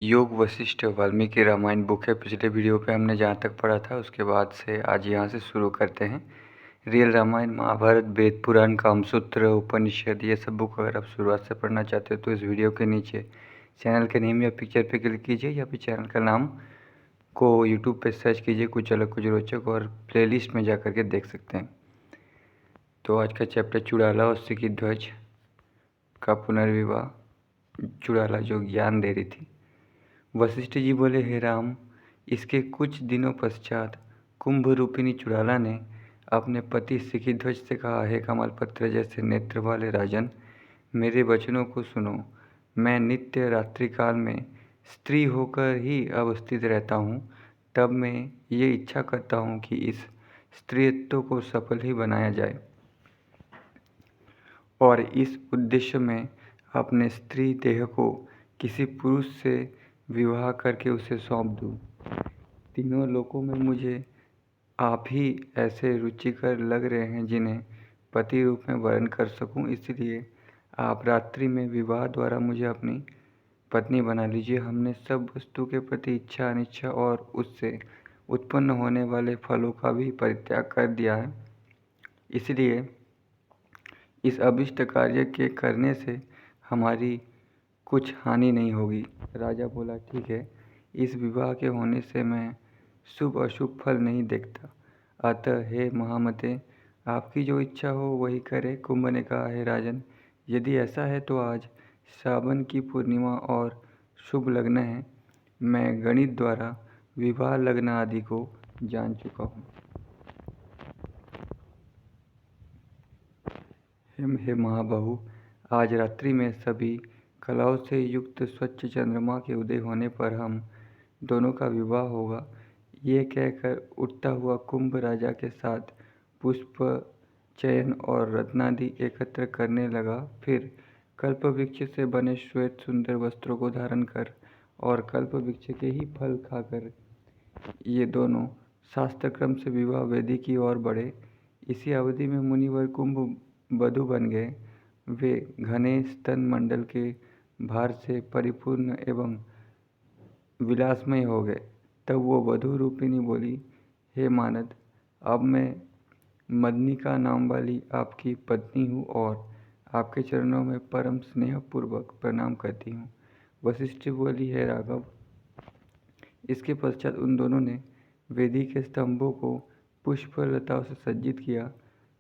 योग वशिष्ठ वाल्मीकि रामायण बुक है। पिछले वीडियो पे हमने जहाँ तक पढ़ा था उसके बाद से आज यहाँ से शुरू करते हैं। रियल रामायण, महाभारत, वेद पुराण, कामसूत्र, उपनिषद, ये सब बुक अगर आप शुरुआत से पढ़ना चाहते हो तो इस वीडियो के नीचे चैनल के नेम या पिक्चर पे क्लिक कीजिए या फिर चैनल का नाम को यूट्यूब पे सर्च कीजिए कुछ अलग कुछ रोचक, और प्लेलिस्ट में जा कर के देख सकते हैं। तो आज का चैप्टर चुड़ाला और सिकी ध्वज का पुनर्विवाह। चुड़ाला जो ज्ञान दे रही थी। वशिष्ठ जी बोले, हे राम, इसके कुछ दिनों पश्चात कुंभ रूपिणी चुड़ाला ने अपने पति सिखीध्वज से कहा, हे कमलपत्र जैसे नेत्र वाले राजन, मेरे वचनों को सुनो। मैं नित्य रात्रिकाल में स्त्री होकर ही अवस्थित रहता हूँ। तब मैं ये इच्छा करता हूँ कि इस स्त्रीत्व को सफल ही बनाया जाए और इस उद्देश्य में अपने स्त्री देह को किसी पुरुष से विवाह करके उसे सौंप दूँ। तीनों लोकों में मुझे आप ही ऐसे रुचिकर लग रहे हैं जिन्हें पति रूप में वर्ण कर सकूं, इसलिए आप रात्रि में विवाह द्वारा मुझे अपनी पत्नी बना लीजिए। हमने सब वस्तु के प्रति इच्छा अनिच्छा और उससे उत्पन्न होने वाले फलों का भी परित्याग कर दिया है, इसलिए इस अभिष्ट कार्य के करने से हमारी कुछ हानि नहीं होगी। राजा बोला, ठीक है, इस विवाह के होने से मैं शुभ अशुभ फल नहीं देखता, अतः हे महामते, आपकी जो इच्छा हो वही करे। कुंभ ने कहा, हे राजन, यदि ऐसा है तो आज सावन की पूर्णिमा और शुभ लग्न है। मैं गणित द्वारा विवाह लग्न आदि को जान चुका हूँ। हे महाबाहु, आज रात्रि में सभी कलाओं से युक्त स्वच्छ चंद्रमा के उदय होने पर हम दोनों का विवाह होगा। ये कहकर उठता हुआ कुंभ राजा के साथ पुष्प चयन और रत्नादि एकत्र करने लगा। फिर कल्पवृक्ष से बने श्वेत सुंदर वस्त्रों को धारण कर और कल्पवृक्ष के ही फल खाकर ये दोनों शास्त्र क्रम से विवाह वेदी की ओर बढ़े। इसी अवधि में मुनिवर कुंभ वधू बन गए। वे घने स्तन मंडल के भार से परिपूर्ण एवं विलासमय हो गए। तब वो वधू रूपिणी बोली, हे मानद, अब मैं मदनिका नाम वाली आपकी पत्नी हूँ और आपके चरणों में परम स्नेहपूर्वक प्रणाम करती हूँ। वशिष्ठ बोली, हे राघव। इसके पश्चात उन दोनों ने वेदी के स्तंभों को पुष्प लताओं से सज्जित किया।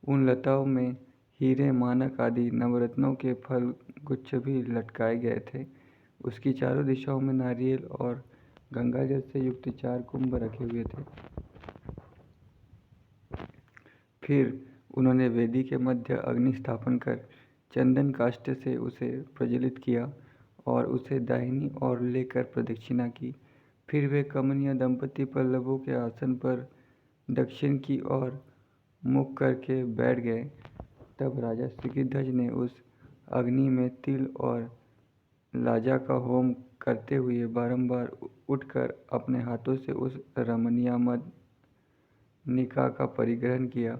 उन लताओं में हीरे, मानक आदि नवरत्नों के फल गुच्छ भी लटकाए गए थे। उसकी चारों दिशाओं में नारियल और गंगाजल से युक्त 4 कुंभ रखे हुए थे। फिर उन्होंने वेदी के मध्य अग्नि स्थापन कर चंदन काष्ठ से उसे प्रज्वलित किया और उसे दाहिनी ओर लेकर प्रदक्षिणा की। फिर वे कमनीय दंपति पल्लवों के आसन पर दक्षिण की ओर मुख करके बैठ गए। तब राजा सिकिध्वज ने उस अग्नि में तिल और लाजा का होम करते हुए बारंबार उठकर अपने हाथों से उस रमणीय मदनिका का परिग्रहण किया।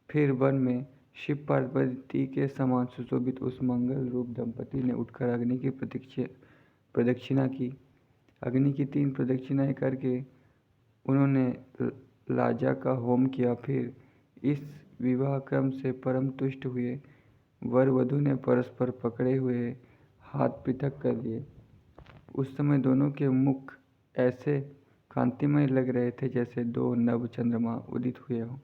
फिर वन में शिव पार्वती के समान सुशोभित उस मंगल रूप दंपति ने उठकर अग्नि की प्रदक्षिणा की। अग्नि की 3 प्रदक्षिणाएं करके उन्होंने लाजा का होम किया। फिर इस विवाह क्रम से परम तुष्ट हुए वर वधू ने परस्पर पकड़े हुए हाथ पृथक कर लिए। उस समय दोनों के मुख ऐसे कांतिमय लग रहे थे जैसे 2 नव चंद्रमा उदित हुए हों।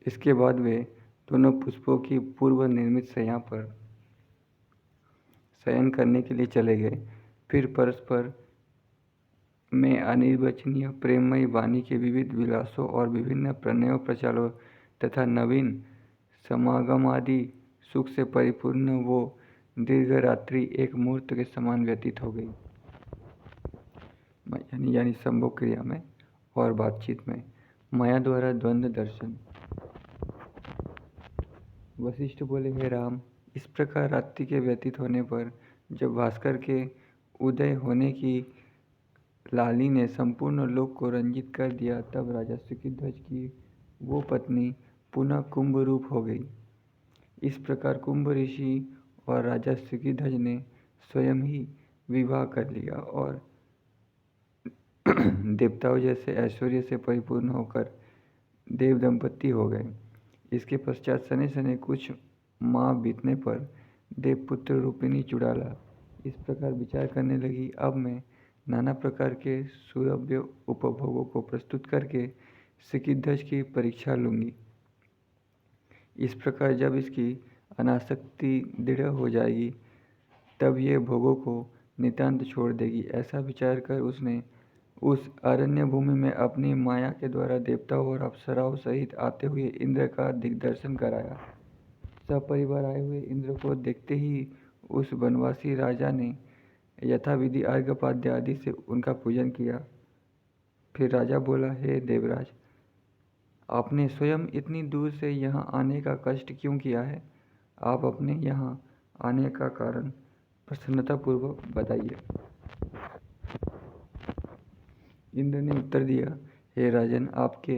इसके बाद वे दोनों पुष्पों की पूर्व निर्मित शैया पर शयन करने के लिए चले गए। फिर परस्पर में अनिर्वचनीय प्रेममयी वाणी के विविध विलासों और विभिन्न प्रणयों प्रचारों तथा नवीन समागमादि सुख से परिपूर्ण वो दीर्घ रात्रि एक मुहूर्त के समान व्यतीत हो गई। यानी संभोग क्रिया में और बातचीत में माया द्वारा द्वंद्व दर्शन। वशिष्ठ बोले, हे राम, इस प्रकार रात्रि के व्यतीत होने पर जब भास्कर के उदय होने की लाली ने संपूर्ण लोक को रंजित कर दिया, तब राजा सिकिध्वज की वो पत्नी पुनः कुंभ रूप हो गई। इस प्रकार कुंभ ऋषि और राजा सिकिध्वज ने स्वयं ही विवाह कर लिया और देवताओं जैसे ऐश्वर्य से परिपूर्ण होकर देव दंपति हो गए। इसके पश्चात सने सने कुछ माह बीतने पर देवपुत्र रूपिणी चुड़ाला इस प्रकार विचार करने लगी, अब मैं नाना प्रकार के सुलभ्य उपभोगों को प्रस्तुत करके सिकिध्वज की परीक्षा लूँगी। इस प्रकार जब इसकी अनासक्ति दृढ़ हो जाएगी तब ये भोगों को नितांत छोड़ देगी। ऐसा विचार कर उसने उस अरण्य भूमि में अपनी माया के द्वारा देवताओं और अप्सराओं सहित आते हुए इंद्र का दिग्दर्शन कराया। सपरिवार आए हुए इंद्र को देखते ही उस वनवासी राजा ने यथाविधि अर्घ्यपाद्य आदि से उनका पूजन किया। फिर राजा बोला, हे देवराज, आपने स्वयं इतनी दूर से यहाँ आने का कष्ट क्यों किया है? आप अपने यहाँ आने का कारण प्रसन्नतापूर्वक बताइए। इंद्र ने उत्तर दिया, हे राजन, आपके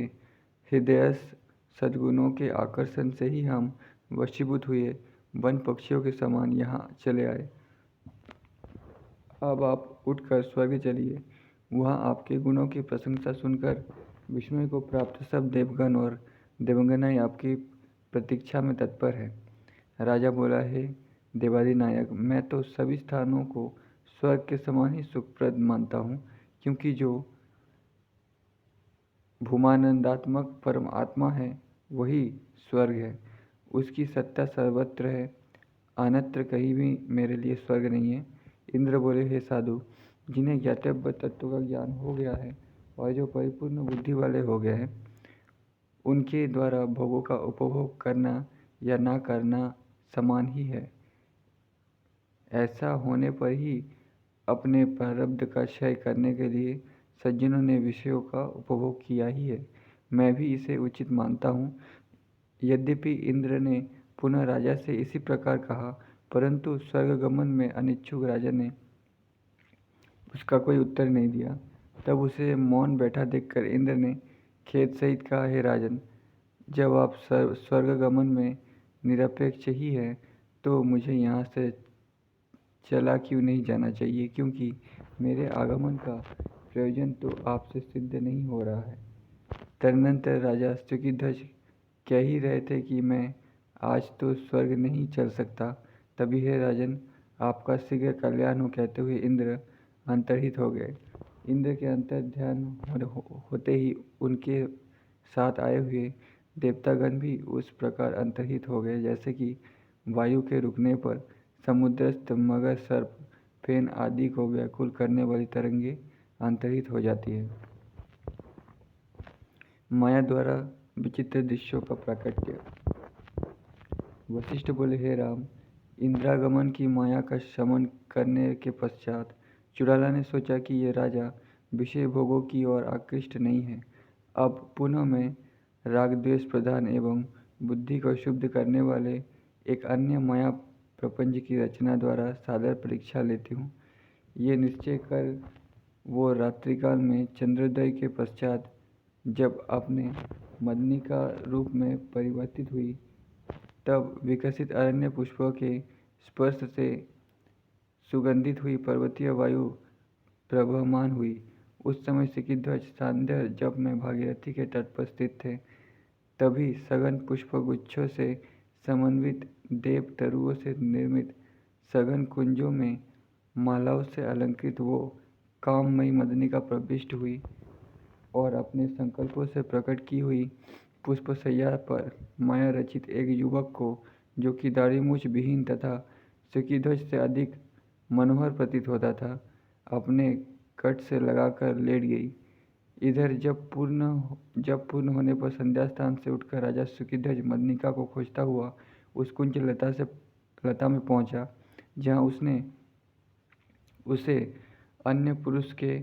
हृदयस्थ सद्गुणों के आकर्षण से ही हम वशीभूत हुए वन पक्षियों के समान यहाँ चले आए। अब आप उठकर स्वर्ग चलिए। वहाँ आपके गुणों की प्रशंसा सुनकर विस्मय को प्राप्त सब देवगण और देवांगनाएं आपकी प्रतीक्षा में तत्पर है। राजा बोला, हे देवादिनायक, मैं तो सभी स्थानों को स्वर्ग के समान ही सुखप्रद मानता हूँ, क्योंकि जो भूमानंदात्मक परम आत्मा है वही स्वर्ग है। उसकी सत्ता सर्वत्र है, अन्यत्र कहीं भी मेरे लिए स्वर्ग नहीं है। इंद्र बोले, हे साधु, जिन्हें ज्ञातव्य तत्व का ज्ञान हो गया है और जो परिपूर्ण बुद्धि वाले हो गए हैं, उनके द्वारा भोगों का उपभोग करना या ना करना समान ही है। ऐसा होने पर ही अपने प्रारब्ध का क्षय करने के लिए सज्जनों ने विषयों का उपभोग किया ही है। मैं भी इसे उचित मानता हूँ। यद्यपि इंद्र ने पुनः राजा से इसी प्रकार कहा, परंतु स्वर्गगमन में अनिच्छुक राजा ने उसका कोई उत्तर नहीं दिया। तब उसे मौन बैठा देखकर इंद्र ने खेद सहित कहा, हे राजन, जब आप स्वर्गगमन में निरपेक्ष ही है तो मुझे यहाँ से चला क्यों नहीं जाना चाहिए, क्योंकि मेरे आगमन का प्रयोजन तो आपसे सिद्ध नहीं हो रहा है। तदनंतर राजा सिकिध्वज कह ही रहे थे कि मैं आज तो स्वर्ग नहीं चल सकता, तभी हे राजन, आपका शीघ्र कल्याण हो कहते हुए इंद्र अंतर्हित हो गए। इंद्र के अंतर ध्यान होते ही उनके साथ आए हुए देवतागण भी उस प्रकार अंतर्हित हो गए जैसे कि वायु के रुकने पर समुद्रस्थ मगर, सर्प, फेन आदि को व्याकुल करने वाली तरंगे अंतर्हित हो जाती है। माया द्वारा विचित्र दृश्यों का प्राकट्य। वशिष्ठ बोले, हे राम, इंद्रागमन की माया का शमन करने के पश्चात चुड़ाला ने सोचा कि ये राजा विषय भोगों की ओर आकृष्ट नहीं है। अब पुनः मैं राग द्वेष प्रधान एवं बुद्धि को शुद्ध करने वाले एक अन्य माया प्रपंच की रचना द्वारा सादर परीक्षा लेती हूँ। ये निश्चय कर वो रात्रिकाल में चंद्रोदय के पश्चात जब अपने मदनिका रूप में परिवर्तित हुई, तब विकसित अरण्य पुष्पों के स्पर्श से सुगंधित हुई पर्वतीय वायु प्रवहमान हुई। उस समय सिकिध्वज सांध्य जब मैं भागीरथी के तट पर स्थित थे, तभी सघन पुष्पगुच्छों से समन्वित देव तरुओं से निर्मित सघन कुंजों में मालाओं से अलंकृत वो काममयी मदनिका प्रविष्ट हुई और अपने संकल्पों से प्रकट की हुई पुष्पशैया पर माया रचित एक युवक को, जो कि दाढ़ी मूछ विहीन तथा सिकिध्वज से अधिक मनोहर प्रतीत होता था, अपने कट से लगाकर लेट गई। इधर जब पूर्ण होने पर संध्या स्थान से उठकर राजा सिकिध्वज मदनिका को खोजता हुआ उस कुंज लता में पहुंचा, जहां उसने उसे अन्य पुरुष के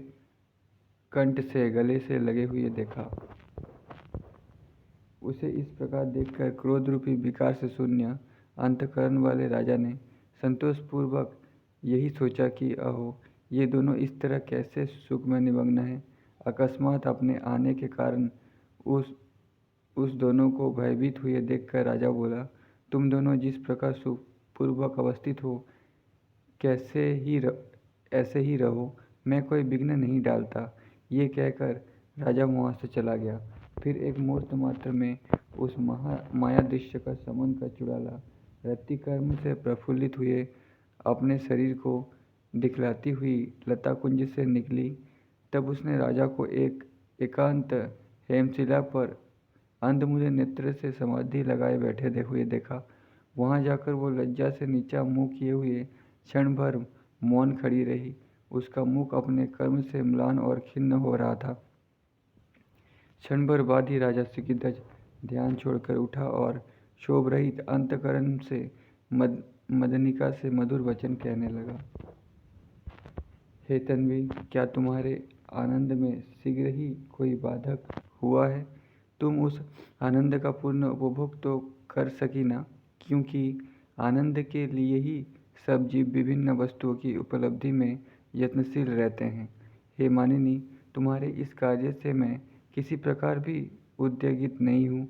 कंठ से गले से लगे हुए देखा। उसे इस प्रकार देखकर क्रोध रूपी विकार से शून्य अंतःकरण वाले राजा ने संतोषपूर्वक यही सोचा कि अहो, ये दोनों इस तरह कैसे सुख में निमग्न हैं। अकस्मात अपने आने के कारण उस दोनों को भयभीत हुए देखकर राजा बोला, तुम दोनों जिस प्रकार सुखपूर्वक अवस्थित हो ऐसे ही रहो, मैं कोई विघ्न नहीं डालता। ये कहकर राजा वहाँ से चला गया। फिर एक मुहूर्त मात्र में उस माया दृश्य का समन कर चुड़ैला रतिकर्म से प्रफुल्लित हुए अपने शरीर को दिखलाती हुई लता कुंज से निकली। तब उसने राजा को एक एकांत हेमशिला पर अंधमुंधे नेत्र से समाधि लगाए बैठे हुए देखा। वहां जाकर वो लज्जा से नीचा मुंह किए हुए क्षण भर मौन खड़ी रही। उसका मुख अपने कर्म से म्लान और खिन्न हो रहा था। क्षण भर बाद ही राजा सिकिध्वज ध्यान छोड़कर उठा और शोभ रहित अंतकरण से मदनिका से मधुर वचन कहने लगा। हे तन्वी, क्या तुम्हारे आनंद में शीघ्र ही कोई बाधक हुआ है? तुम उस आनंद का पूर्ण उपभोग तो कर सकी ना, क्योंकि आनंद के लिए ही सब जीव विभिन्न वस्तुओं की उपलब्धि में यत्नशील रहते हैं। हे मानिनी, तुम्हारे इस कार्य से मैं किसी प्रकार भी उद्वेगित नहीं हूँ,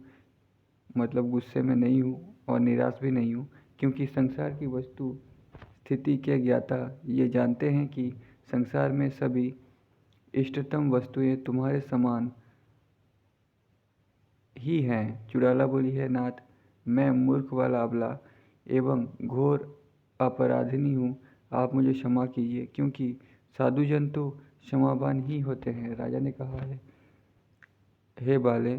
मतलब गुस्से में नहीं हूँ और निराश भी नहीं हूँ, क्योंकि संसार की वस्तु स्थिति के ज्ञाता ये जानते हैं कि संसार में सभी इष्टतम वस्तुएं तुम्हारे समान ही हैं। चुड़ैला बोली, है नाथ, मैं मूर्ख वाला अबला एवं घोर अपराधिनी हूँ। आप मुझे क्षमा कीजिए, क्योंकि साधुजन तो क्षमावान ही होते हैं। राजा ने कहा है, हे बाले,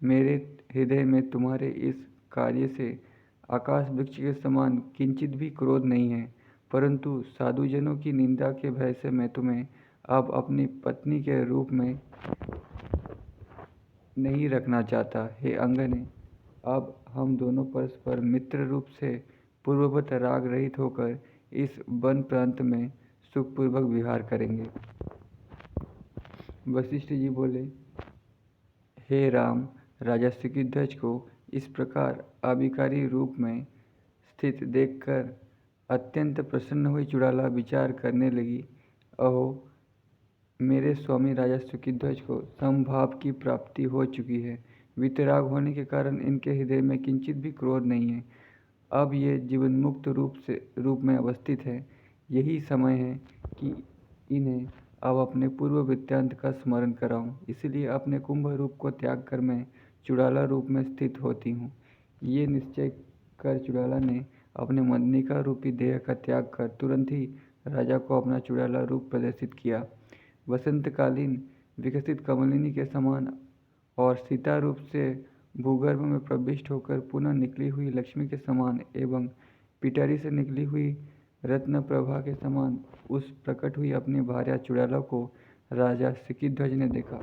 मेरे हृदय में तुम्हारे इस कार्य से आकाश वृक्ष के समान किंचित भी क्रोध नहीं है, परंतु साधुजनों की निंदा के भय से मैं तुम्हें अब अपनी पत्नी के रूप में नहीं रखना चाहता। हे अंगने, अब हम दोनों परस्पर मित्र रूप से पूर्ववत राग रहित होकर इस वन प्रांत में सुखपूर्वक विहार करेंगे। वशिष्ठ जी बोले, हे राम, राजा सिकिध्वज को इस प्रकार अभिकारी रूप में स्थित देखकर अत्यंत प्रसन्न हुई चुड़ैला विचार करने लगी, अहो, मेरे स्वामी राजा सिकिध्वज को समभाव की प्राप्ति हो चुकी है। वितराग होने के कारण इनके हृदय में किंचित भी क्रोध नहीं है। अब ये जीवन मुक्त रूप में अवस्थित है। यही समय है कि इन्हें अब अपने पूर्व वृत्तांत का स्मरण कराऊं। इसलिए अपने कुंभ रूप को त्याग कर मैं चुड़ैला रूप में स्थित होती हूँ। ये निश्चय कर चुड़ैला ने अपने मदनिका रूपी देह का त्याग कर तुरंत ही राजा को अपना चुड़ैला रूप प्रदर्शित किया। वसंतकालीन विकसित कमलिनी के समान और सीता रूप से भूगर्भ में प्रविष्ट होकर पुनः निकली हुई लक्ष्मी के समान एवं पिटारी से निकली हुई रत्न प्रभा के समान उस प्रकट हुई अपनी भार्या चुड़ैला को राजा सिकिध्वज ने देखा।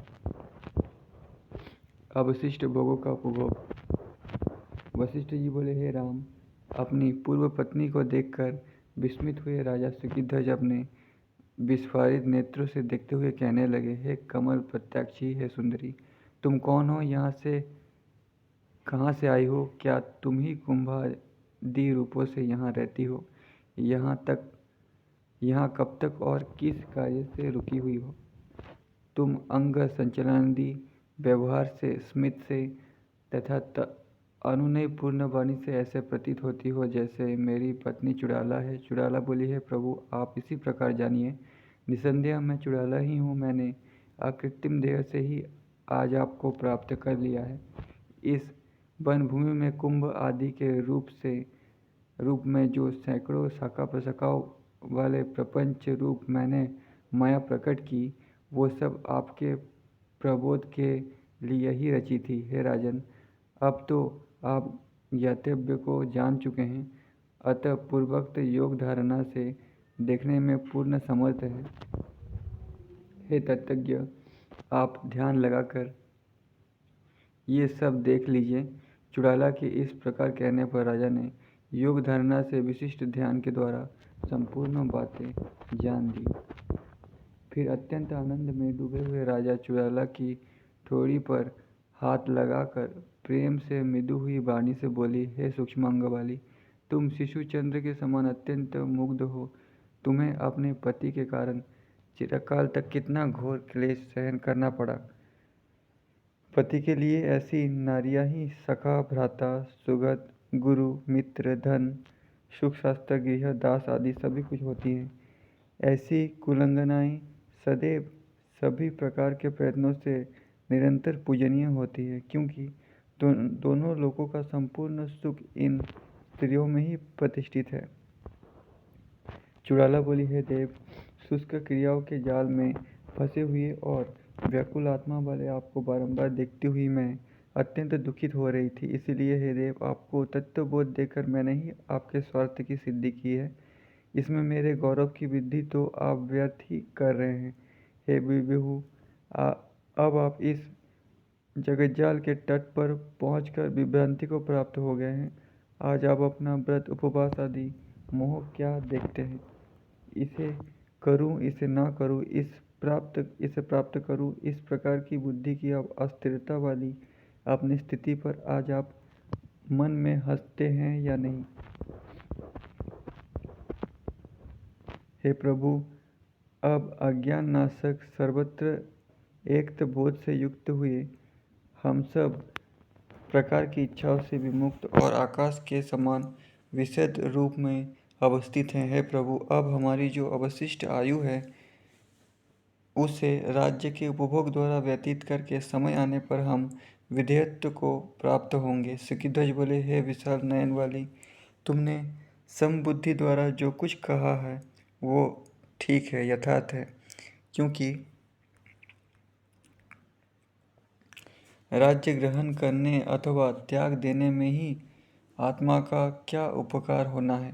अवशिष्ट भोगों का उपभोग। वशिष्ठ जी बोले, हे राम, अपनी पूर्व पत्नी को देखकर विस्मित हुए राजा सिकिध्वज अपने विस्फारित नेत्रों से देखते हुए कहने लगे, हे कमल प्रत्याक्षी, हे सुंदरी, तुम कौन हो? कहाँ से आई हो? क्या तुम ही कुंभादि रूपों से यहाँ रहती हो? यहाँ कब तक और किस कार्य से रुकी हुई हो? तुम अंग संचलनादि व्यवहार से, स्मित से तथा अनुनय पूर्ण वाणी से ऐसे प्रतीत होती हो जैसे मेरी पत्नी चुड़ैला है। चुड़ैला बोली, है प्रभु, आप इसी प्रकार जानिए। निसंदेह मैं चुड़ैला ही हूँ। मैंने अकृत्रिम देह से ही आज आपको प्राप्त कर लिया है। इस वन भूमि में कुंभ आदि के रूप में जो सैकड़ों शाखा प्रशाखाओं वाले प्रपंच रूप मैंने माया प्रकट की, वो सब आपके प्रबोध के लिए ही रची थी। हे राजन, अब तो आप ज्ञातव्य को जान चुके हैं, अतः पूर्वोक्त योग धारणा से देखने में पूर्ण समर्थ है। हे तत्वज्ञ, आप ध्यान लगाकर ये सब देख लीजिए। चुड़ैला के इस प्रकार कहने पर राजा ने योग धारणा से विशिष्ट ध्यान के द्वारा संपूर्ण बातें जान ली। फिर अत्यंत आनंद में डूबे हुए राजा चुड़ैला की ठोड़ी पर हाथ लगाकर प्रेम से मृदु हुई वाणी से बोली, हे सूक्ष्मांग वाली, तुम शिशु चंद्र के समान अत्यंत मुग्ध हो। तुम्हें अपने पति के कारण चिरकाल तक कितना घोर क्लेश सहन करना पड़ा। पति के लिए ऐसी नारियां ही सखा, भ्राता, सुगत, गुरु, मित्र, धन, सुख, शास्त्र, गृह, दास आदि सभी कुछ होती हैं। ऐसी कुलंगनाएं सदैव सभी प्रकार के प्रयत्नों से निरंतर पूजनीय होती है, क्योंकि दोनों लोगों का संपूर्ण सुख इन स्त्रियों में ही प्रतिष्ठित है। चुड़ाला बोली, हे देव, शुष्क क्रियाओं के जाल में फंसे हुए और व्याकुल आत्मा वाले आपको बारंबार देखती हुई मैं अत्यंत दुखित हो रही थी। इसलिए हे देव, आपको तत्वबोध देकर मैंने ही आपके स्वार्थ की सिद्धि की है। इसमें मेरे गौरव की वृद्धि तो आप व्यर्थ ही कर रहे हैं। हे विभु, अब आप इस जगज्जाल के तट पर पहुंचकर विभ्रांति को प्राप्त हो गए हैं। आज आप अपना व्रत, उपवास आदि मोह क्या देखते हैं? इसे करूं, इसे ना करूं, इसे प्राप्त करूं, इस प्रकार की बुद्धि की अब अस्थिरता वाली अपनी स्थिति पर आज आप मन में हंसते हैं या नहीं? हे प्रभु, अब अज्ञान नाशक सर्वत्र एकत्व बोध से युक्त हुए हम सब प्रकार की इच्छाओं से विमुक्त और आकाश के समान विशुद्ध रूप में अवस्थित हैं। हे प्रभु, अब हमारी जो अवशिष्ट आयु है उसे राज्य के उपभोग द्वारा व्यतीत करके समय आने पर हम विधेयत्व को प्राप्त होंगे। सिकिध्वज बोले, हे विशाल नयन वाली, तुमने समबुद्धि द्वारा जो कुछ कहा है वो ठीक है, यथार्थ है, क्योंकि राज्य ग्रहण करने अथवा त्याग देने में ही आत्मा का क्या उपकार होना है।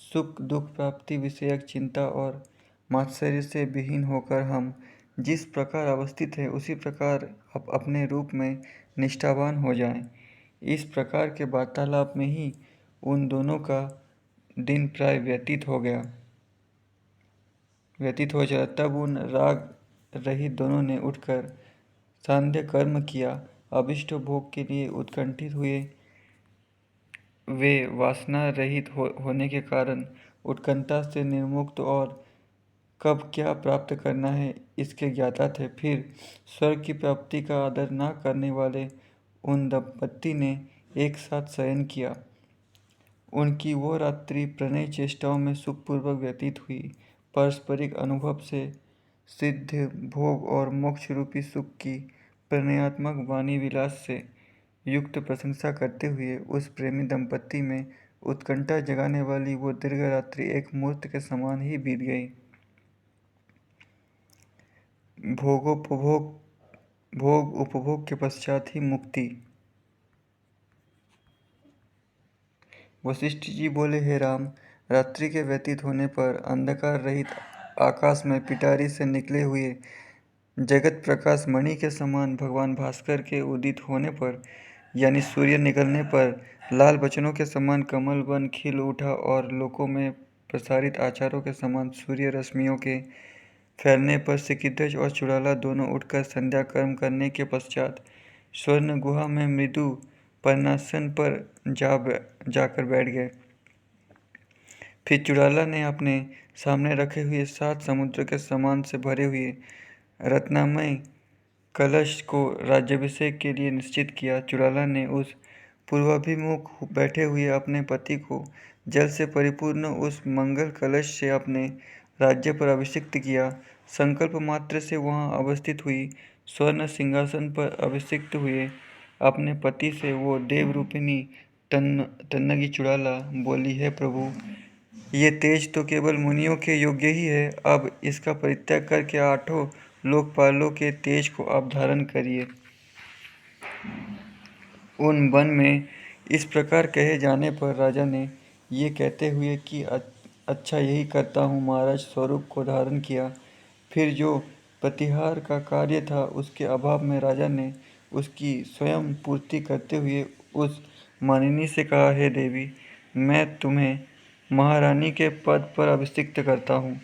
सुख दुख प्राप्ति विषयक चिंता और मात्सर्य से विहीन होकर हम जिस प्रकार अवस्थित हैं उसी प्रकार अपने रूप में निष्ठावान हो जाएं। इस प्रकार के वार्तालाप में ही उन दोनों का दिन प्राय व्यतीत हो जाए। तब उन राग रहित दोनों ने उठकर सांध्य कर्म किया। अभिष्ट भोग के लिए उत्कंठित हुए वे वासना रहित होने के कारण उत्कंठा से निर्मुक्त और कब क्या प्राप्त करना है इसके ज्ञाता थे। फिर स्वर्ग की प्राप्ति का आदर न करने वाले उन दंपत्ति ने एक साथ शयन किया। उनकी वो रात्रि प्रणय चेष्टाओं में सुखपूर्वक व्यतीत हुई। पारस्परिक अनुभव से सिद्ध भोग और मोक्ष रूपी सुख की प्रणयात्मक वाणी विलास से युक्त प्रशंसा करते हुए उस प्रेमी दंपत्ति में उत्कंठा जगाने वाली वो दीर्घ रात्रि एक मुहूर्त के समान ही बीत गई। भोग उपभोग के पश्चात ही मुक्ति। वशिष्ठ जी बोले, हे राम, रात्रि के व्यतीत होने पर अंधकार रहित आकाश में पिटारी से निकले हुए जगत प्रकाश मणि के समान भगवान भास्कर के उदित होने पर, यानी सूर्य निकलने पर, लाल बचनों के समान कमल वन खिल उठा और लोकों में प्रसारित आचारों के समान सूर्य रश्मियों के फैलने पर सिकिध्वज और चुड़ाला दोनों उठकर संध्या कर्म करने के पश्चात स्वर्ण गुहा में मृदु पर्णासन पर जाकर बैठ गए। फिर चुड़ाला ने अपने सामने रखे हुए 7 समुद्र के समान से भरे हुए रत्नमय कलश को राज्याभिषेक के लिए निश्चित किया। चुड़ाला ने उस पूर्वाभिमुख बैठे हुए अपने पति को जल से परिपूर्ण उस मंगल कलश से अपने राज्य पर अभिषिक्त किया। संकल्प मात्र से वहां अवस्थित हुई स्वर्ण सिंहासन पर अभिषिक्त हुए अपने पति से वो देव रूपिणी तन्नगी चुड़ाला बोली, है प्रभु, ये तेज तो केवल मुनियों के योग्य ही है। अब इसका परित्याग करके 8 लोकपालों के तेज को आप धारण करिए। उन वन में इस प्रकार कहे जाने पर राजा ने ये कहते हुए कि अच्छा यही करता हूँ महाराज, स्वरूप को धारण किया। फिर जो प्रतिहार का कार्य था उसके अभाव में राजा ने उसकी स्वयं पूर्ति करते हुए उस मानिनी से कहा, हे देवी, मैं तुम्हें महारानी के पद पर अभिषिक्त करता हूँ।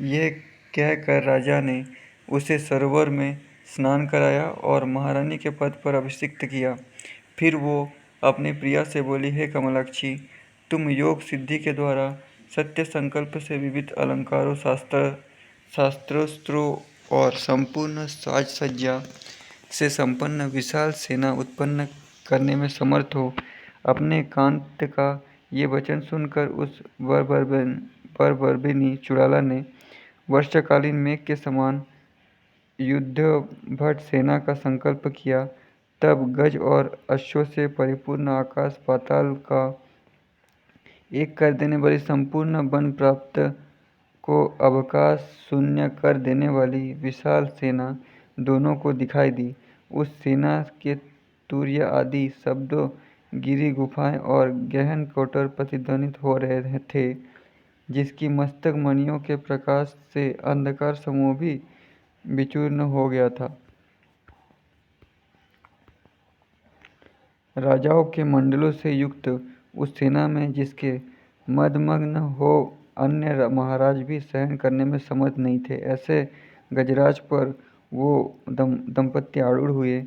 यह कहकर राजा ने उसे सरोवर में स्नान कराया और महारानी के पद पर अभिषिक्त किया। फिर वो अपनी प्रिया से बोली, हे कमलाक्षी, तुम योग सिद्धि के द्वारा सत्य संकल्प से विविध अलंकारों, शास्त्रों और संपूर्ण साज सज्जा से संपन्न विशाल सेना उत्पन्न करने में समर्थ हो। अपने कांत का ये वचन सुनकर उस बर्बरिनी चुड़ाला ने वर्षाकालीन मेघ के समान युद्धभट सेना का संकल्प किया। तब गज और अश्वों से परिपूर्ण आकाश पाताल का एक कर देने वाली संपूर्ण वन प्राप्त को अवकाश शून्य कर देने वाली विशाल सेना दोनों को दिखाई दी। उस सेना के तूर्य आदि शब्दों गिरी गुफाएं और गहन कोटर प्रतिध्वनित हो रहे थे, जिसकी मस्तक मणियों के प्रकाश से अंधकार समूह भी विचूर्ण हो गया था। राजाओं के मंडलों से युक्त उस सेना में जिसके मदमग्न हो अन्य महाराज भी सहन करने में समर्थ नहीं थे, ऐसे गजराज पर वो दंपत्ति आरूढ़ हुए।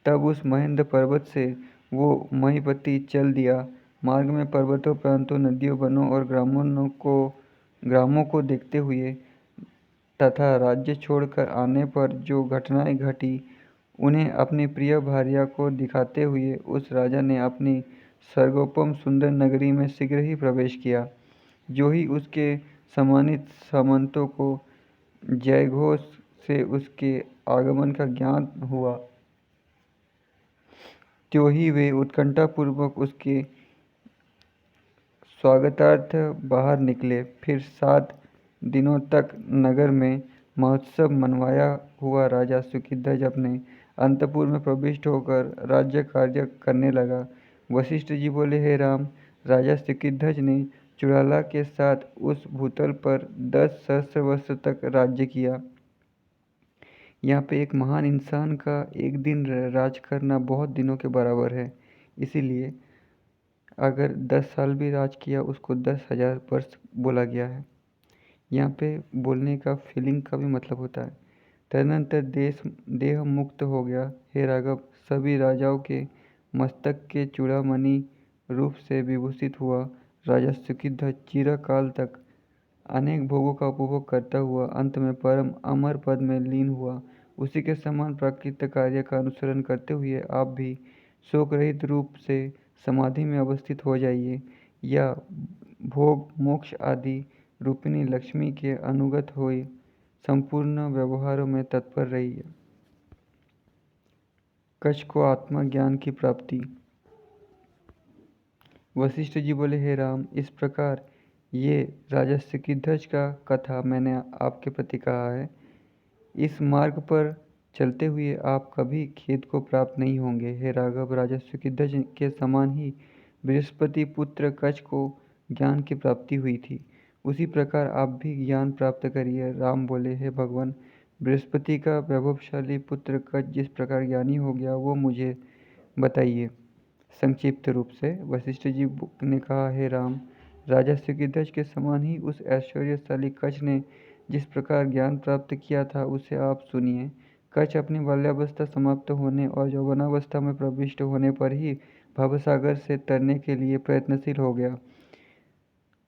तब उस महेंद्र पर्वत से वो महीपति चल दिया। मार्ग में पर्वतों, प्रांतों, नदियों, वनों और ग्रामों को देखते हुए तथा राज्य छोड़कर आने पर जो घटनाएं घटी उन्हें अपनी प्रिय भार्या को दिखाते हुए उस राजा ने अपनी सर्वोपम सुंदर नगरी में शीघ्र ही प्रवेश किया। जो ही उसके सम्मानित सामंतों को जयघोष से उसके आगमन का ज्ञान हुआ, त्यों ही वे उत्कंठापूर्वक उसके स्वागतार्थ बाहर निकले। फिर 7 दिनों तक नगर में महोत्सव मनवाया हुआ राजा सुकिध्वज अपने अंतपुर में प्रविष्ट होकर राज्य कार्य करने लगा। वशिष्ठ जी बोले, हे राम, राजा सुकिध्वज ने चुड़ाला के साथ उस भूतल पर 10 सहस्र वर्ष तक राज्य किया। यहाँ पे एक महान इंसान का एक दिन राज करना बहुत दिनों के बराबर है। इसीलिए अगर 10 साल भी राज किया उसको 10,000 वर्ष बोला गया है। यहाँ पे बोलने का फीलिंग का भी मतलब होता है। तदनंतर देह मुक्त हो गया। हे राघव, सभी राजाओं के मस्तक के चूड़ामणि रूप से विभूषित हुआ राजा सुकिध्वज चिरकाल तक अनेक भोगों का उपभोग करता हुआ अंत में परम अमर पद में लीन हुआ। उसी के समान प्राकृत कार्य का अनुसरण करते हुए आप भी शोक रहित रूप से समाधि में अवस्थित हो जाइए, या भोग मोक्ष आदि रूपिणी लक्ष्मी के अनुगत हुए संपूर्ण व्यवहारों में तत्पर रहिए। कच्छ को आत्मज्ञान की प्राप्ति। वशिष्ठ जी बोले, हे राम, इस प्रकार ये राजा सुकिध्वज का कथा मैंने आपके प्रति कहा है। इस मार्ग पर चलते हुए आप कभी खेद को प्राप्त नहीं होंगे। हे राघव, राजा सुकिध्वज के समान ही बृहस्पति पुत्र कच्छ को ज्ञान की प्राप्ति हुई थी, उसी प्रकार आप भी ज्ञान प्राप्त करिए। राम बोले, हे भगवान, बृहस्पति का वैभवशाली पुत्र कच्छ जिस प्रकार ज्ञानी हो गया वो मुझे बताइए संक्षिप्त रूप से। वशिष्ठ जी ने कहा, हे राम, राजा सुकिध्वज के समान ही उस ऐश्वर्यशाली कच्छ ने जिस प्रकार ज्ञान प्राप्त किया था उसे आप सुनिए। कच्छ अपनी बाल्यावस्था समाप्त होने और यौवनावस्था में प्रविष्ट होने पर ही भवसागर से तरने के लिए प्रयत्नशील हो गया।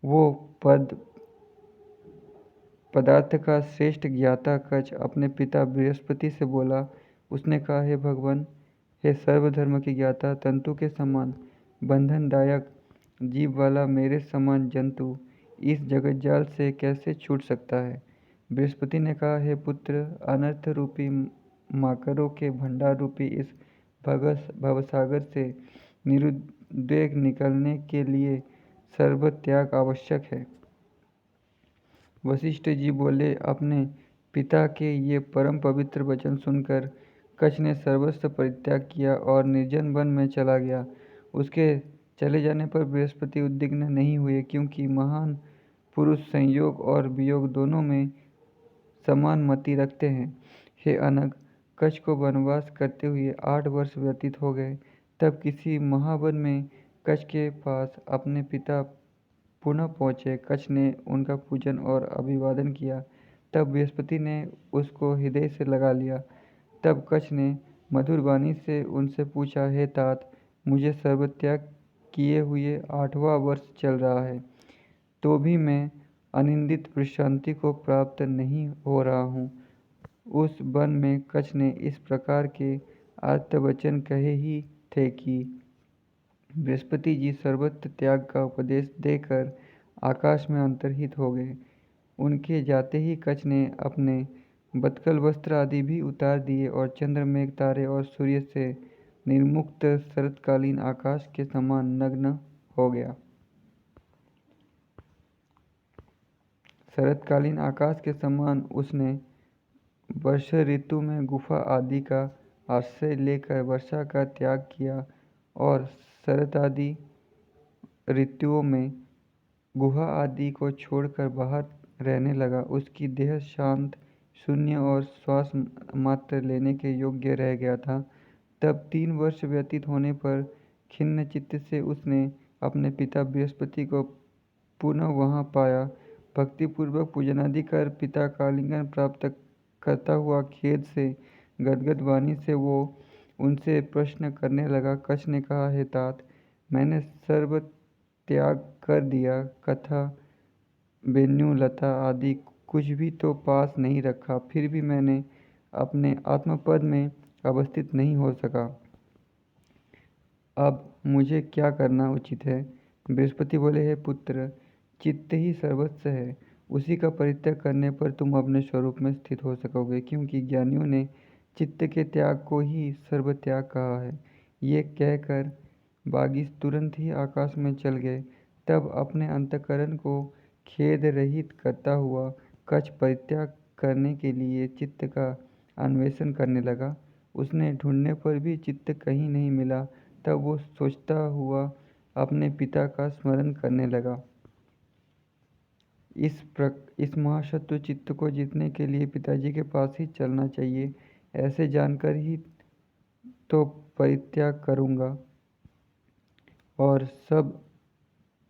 वो पदार्थ का श्रेष्ठ ज्ञाता कच्छ अपने पिता बृहस्पति से बोला। उसने कहा, हे भगवान, हे सर्वधर्म के ज्ञाता, तंतु के समान बंधनदायक जीव वाला मेरे समान जंतु इस जगतजाल से कैसे छूट सकता है। बृहस्पति ने कहा, हे पुत्र, अनर्थ रूपी माकड़ों के भंडार रूपी इस भवसागर से निरुद्वेग निकलने के लिए सर्वत्याग आवश्यक है। वशिष्ठ जी बोले, अपने पिता के ये परम पवित्र वचन सुनकर कच्छ ने सर्वस्व परित्याग किया और निर्जन वन में चला गया। उसके चले जाने पर बृहस्पति उद्विग्न नहीं हुए, क्योंकि महान पुरुष संयोग और वियोग दोनों में समान मति रखते हैं। हे अनग, कच्छ को वनवास करते हुए 8 वर्ष व्यतीत हो गए। तब किसी महावन में कच्छ के पास अपने पिता पुनः पहुँचे। कच्छ ने उनका पूजन और अभिवादन किया। तब बृहस्पति ने उसको हृदय से लगा लिया। तब कच्छ ने मधुर वाणी से उनसे पूछा, हे तात, मुझे सर्वत्याग किए हुए 8वां वर्ष चल रहा है, तो भी मैं अनिंदित विश्रांति को प्राप्त नहीं हो रहा हूँ। उस वन में कच्छ ने इस प्रकार के आज तो वचन कहे ही थे कि बृहस्पति जी सर्वत्र त्याग का उपदेश देकर आकाश में अंतर्हित हो गए। उनके जाते ही कच्छ ने अपने बदकल वस्त्र आदि भी उतार दिए और चंद्र मेघ तारे और सूर्य से निर्मुक्त शरतकालीन आकाश के समान नग्न हो गया। शरतकालीन आकाश के समान उसने वर्षा ऋतु में गुफा आदि का आश्रय लेकर वर्षा का त्याग किया और शरद आदि ऋतुओं में गुहा आदि को छोड़कर बाहर रहने लगा। उसकी देह शांत, शून्य और श्वास मात्र लेने के योग्य रह गया था। तब 3 वर्ष व्यतीत होने पर खिन्न चित्त से उसने अपने पिता बृहस्पति को पुनः वहाँ पाया। भक्तिपूर्वक पूजनादि कर पिता का आलिंगन प्राप्त करता हुआ खेद से गदगद वाणी से वो उनसे प्रश्न करने लगा। कच्छ ने कहा, हे तात, मैंने सर्व त्याग कर दिया। कथा, वेन्यू, लता आदि कुछ भी तो पास नहीं रखा, फिर भी मैंने अपने आत्मपद में अवस्थित नहीं हो सका। अब मुझे क्या करना उचित है? बृहस्पति बोले, हे पुत्र, चित्त ही सर्वस्व है। उसी का परित्याग करने पर तुम अपने स्वरूप में स्थित हो सकोगे, क्योंकि ज्ञानियों ने चित्त के त्याग को ही सर्वत्याग कहा है। ये कहकर बागीश तुरंत ही आकाश में चल गए। तब अपने अंतःकरण को खेद रहित करता हुआ कच्छ परित्याग करने के लिए चित्त का अन्वेषण करने लगा। उसने ढूंढने पर भी चित्त कहीं नहीं मिला। तब वो सोचता हुआ अपने पिता का स्मरण करने लगा। इस महाशत्रु चित्त को जीतने के लिए पिताजी के पास ही चलना चाहिए। ऐसे जानकर ही तो परित्याग करूँगा और सब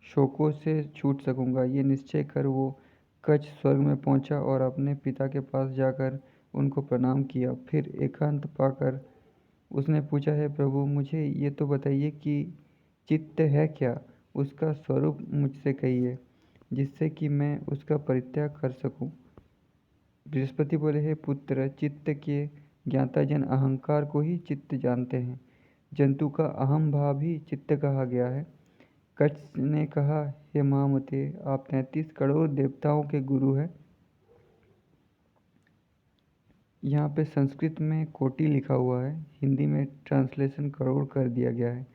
शोकों से छूट सकूँगा। ये निश्चय कर वो कच्छ स्वर्ग में पहुँचा और अपने पिता के पास जाकर उनको प्रणाम किया। फिर एकांत पाकर उसने पूछा, है प्रभु, मुझे ये तो बताइए कि चित्त है क्या? उसका स्वरूप मुझसे कहिए, जिससे कि मैं उसका परित्याग कर सकूं। बृहस्पति बोले, हे पुत्र, चित्त के ज्ञाताजन अहंकार को ही चित्त जानते हैं। जंतु का अहम भाव ही चित्त कहा गया है। कच्छ ने कहा, हे महामते, आप 33 करोड़ देवताओं के गुरु हैं। यहाँ पे संस्कृत में कोटि लिखा हुआ है, हिंदी में ट्रांसलेशन करोड़ कर दिया गया है।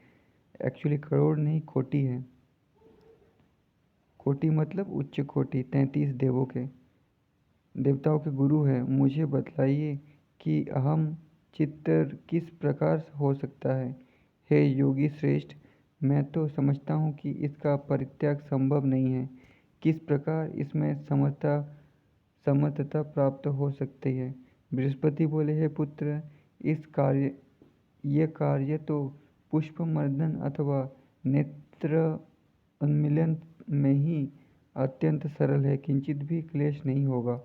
एक्चुअली करोड़ नहीं, कोटि है। कोटि मतलब उच्च कोटि, 33 देवताओं के गुरु हैं। मुझे बतलाइए कि अहम चित्त किस प्रकार हो सकता है। हे योगी श्रेष्ठ, मैं तो समझता हूँ कि इसका परित्याग संभव नहीं है। किस प्रकार इसमें समर्थता प्राप्त हो सकती है? बृहस्पति बोले, हे पुत्र, ये कार्य तो पुष्पमर्दन अथवा नेत्र उन्मीलन में ही अत्यंत सरल है, किंचित भी क्लेश नहीं होगा।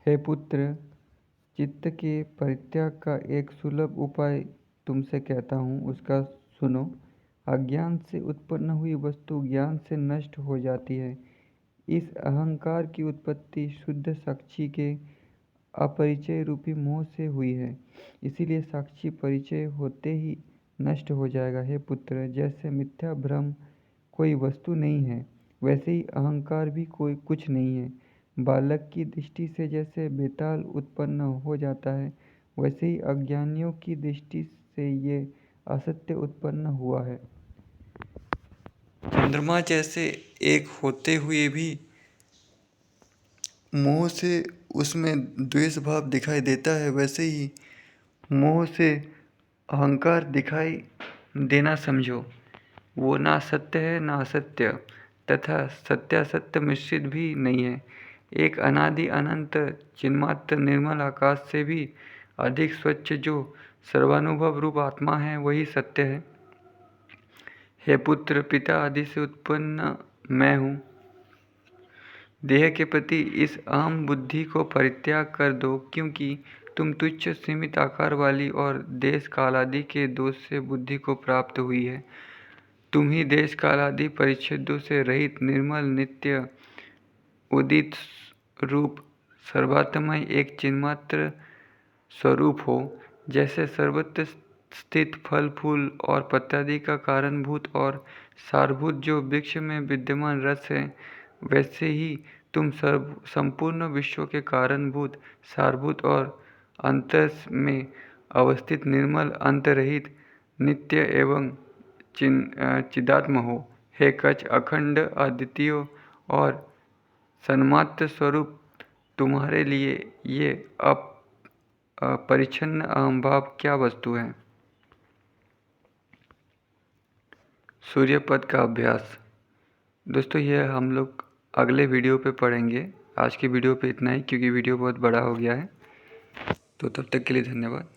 हे पुत्र, चित्त के परित्याग का एक सुलभ उपाय तुमसे कहता हूँ, उसका सुनो। अज्ञान से उत्पन्न हुई वस्तु ज्ञान से नष्ट हो जाती है। इस अहंकार की उत्पत्ति शुद्ध साक्षी के अपरिचय रूपी मोह से हुई है। इसीलिए साक्षी परिचय होते ही नष्ट हो जाएगा। हे पुत्र, जैसे मिथ्या भ्रम कोई वस्तु नहीं है, वैसे ही अहंकार भी कोई कुछ नहीं है। बालक की दृष्टि से जैसे बेताल उत्पन्न हो जाता है, वैसे ही अज्ञानियों की दृष्टि से ये असत्य उत्पन्न हुआ है। चंद्रमा जैसे एक होते हुए भी मोह से उसमें द्वेष भाव दिखाई देता है, वैसे ही मोह से अहंकार दिखाई देना समझो। वो ना सत्य है ना असत्य, तथा सत्यासत्य मिश्रित भी नहीं है। एक अनादि अनंत चिन्मात्र निर्मल आकाश से भी अधिक स्वच्छ जो सर्वानुभव रूप आत्मा है, वही सत्य है। हे पुत्र, पिता आदि से उत्पन्न मैं हूँ। देह के प्रति इस अहम बुद्धि को परित्याग कर दो, क्योंकि तुम तुच्छ सीमित आकार वाली और देश काल आदि के दोष से बुद्धि को प्राप्त हुई है। तुम ही देश काल आदि परिच्छेदों से रहित निर्मल नित्य उदित रूप सर्वात्मय एक चिन्मात्र स्वरूप हो। जैसे सर्वत्र स्थित फल फूल और पत्तादि का कारणभूत और सारभूत जो वृक्ष में विद्यमान रस है, वैसे ही तुम संपूर्ण विश्व के कारणभूत, सारभूत और अंतर में अवस्थित निर्मल, अंतरहित, नित्य एवं चिदात्म हो। हे कच्छ, अखंड, अद्वितीय और सन्मात्र स्वरूप तुम्हारे लिए ये अपरिच्छिन्न अहंभाव क्या वस्तु है? सूर्यपद का अभ्यास। दोस्तों, यह हम लोग अगले वीडियो पे पढ़ेंगे। आज की वीडियो पे इतना ही, क्योंकि वीडियो बहुत बड़ा हो गया है। तो तब तक के लिए धन्यवाद।